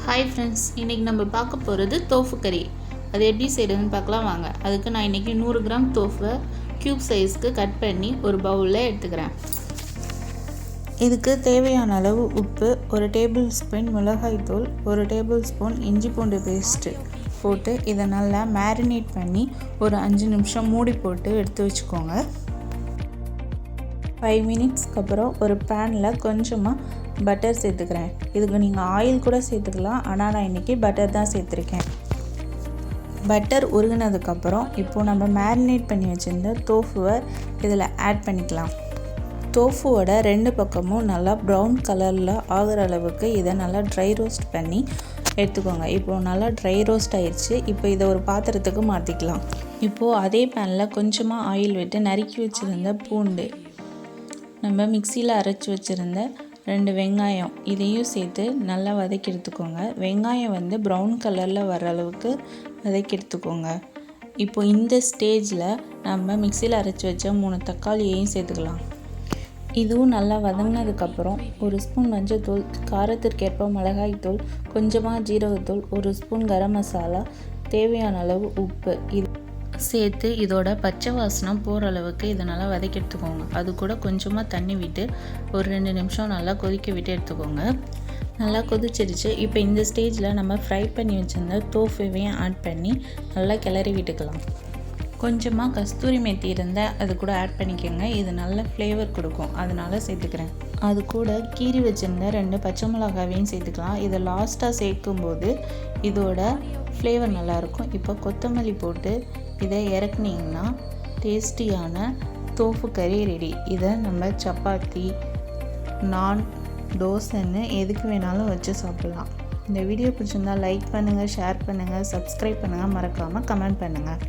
Hi friends, இன்றைக்கி நம்ம பார்க்க போகிறது தோஃபு கறி. அது எப்படி செய்கிறதுன்னு பார்க்கலாம் வாங்க. அதுக்கு நான் இன்றைக்கி 100 கிராம் தோஃபை க்யூப் சைஸ்க்கு கட் பண்ணி ஒரு பவுலில் எடுத்துக்கிறேன். இதுக்கு தேவையான அளவு உப்பு, 1 டேபிள் ஸ்பூன் மிளகாய்த்தூள், 1 டேபிள் ஸ்பூன் இஞ்சி பூண்டு பேஸ்ட்டு போட்டு இதை நல்லா மேரினேட் பண்ணி ஒரு 5 நிமிஷம் மூடி போட்டு எடுத்து வச்சுக்கோங்க. 5 மினிட்ஸ்க்கு அப்புறம் ஒரு பேனில் கொஞ்சமாக பட்டர் சேர்த்துக்கிறேன். இதுக்கு நீங்கள் ஆயில் கூட சேர்த்துக்கலாம், ஆனால் நான் இன்றைக்கி பட்டர் தான் சேர்த்துருக்கேன். பட்டர் உருகினதுக்கப்புறம் இப்போது நம்ம மேரினேட் பண்ணி வச்சுருந்த தோஃபுவை இதில் ஆட் பண்ணிக்கலாம். தோஃபுவோட 2 பக்கமும் நல்லா ப்ரௌன் கலரில் ஆகிற அளவுக்கு இதை நல்லா ட்ரை ரோஸ்ட் பண்ணி எடுத்துக்கோங்க. இப்போது நல்லா ட்ரை ரோஸ்ட் ஆயிடுச்சு. இப்போ இதை ஒரு பாத்திரத்துக்கு மாற்றிக்கலாம். இப்போது அதே பேனில் கொஞ்சமாக ஆயில் விட்டு நறுக்கி வச்சுருந்த பூண்டு, நம்ம மிக்சியில் அரைச்சி வச்சுருந்த 2 வெங்காயம் இதையும் சேர்த்து நல்லா வதக்கி எடுத்துக்கோங்க. வெங்காயம் ப்ரௌன் கலரில் வர அளவுக்கு வதக்கி எடுத்துக்கோங்க. இப்போ இந்த ஸ்டேஜில் நம்ம மிக்சியில் அரைச்சி வச்ச 3 தக்காளியையும் சேர்த்துக்கலாம். இதுவும் நல்லா வதங்கினதுக்கப்புறம் 1 ஸ்பூன் மஞ்சள்தூள், காரத்திற்கேற்ப மிளகாய்த்தூள், கொஞ்சமாக ஜீரகத்தூள், 1 ஸ்பூன் கரம் மசாலா, தேவையான அளவு உப்பு இது சேர்த்து இதோட பச்சை வாசனை போகிற அளவுக்கு இதை நல்லா வதக்கி எடுத்துக்கோங்க. அது கூட கொஞ்சமாக தண்ணி விட்டு ஒரு 2 நிமிஷம் நல்லா கொதிக்க விட்டு எடுத்துக்கோங்க. நல்லா கொதிச்சிருச்சு. இப்போ இந்த ஸ்டேஜில் நம்ம ஃப்ரை பண்ணி வச்சுருந்த தோஃபுவையும் ஆட் பண்ணி நல்லா கிளறி விட்டுக்கலாம். கொஞ்சமாக கஸ்தூரி மேத்தி இருந்தால் அது கூட ஆட் பண்ணிக்கோங்க. இது நல்ல ஃப்ளேவர் கொடுக்கும், அதனால சேர்த்துக்கிறேன். அது கூட கீறி வச்சுருந்த 2 பச்சை மிளகாவையும் சேர்த்துக்கலாம். இதை லாஸ்ட்டாக சேர்க்கும்போது இதோட ஃப்ளேவர் நல்லாயிருக்கும். இப்போ கொத்தமல்லி போட்டு இதை இறக்குனிங்கன்னா டேஸ்டியான தோஃபு கறி ரெடி. இதை நம்ம சப்பாத்தி, நான், தோசைன்னு எதுக்கு வேணாலும் வச்சு சாப்பிட்லாம். இந்த வீடியோ பிடிச்சிருந்தால் லைக் பண்ணுங்கள், ஷேர் பண்ணுங்கள், சப்ஸ்கிரைப் பண்ணுங்கள், மறக்காமல் கமெண்ட் பண்ணுங்கள்.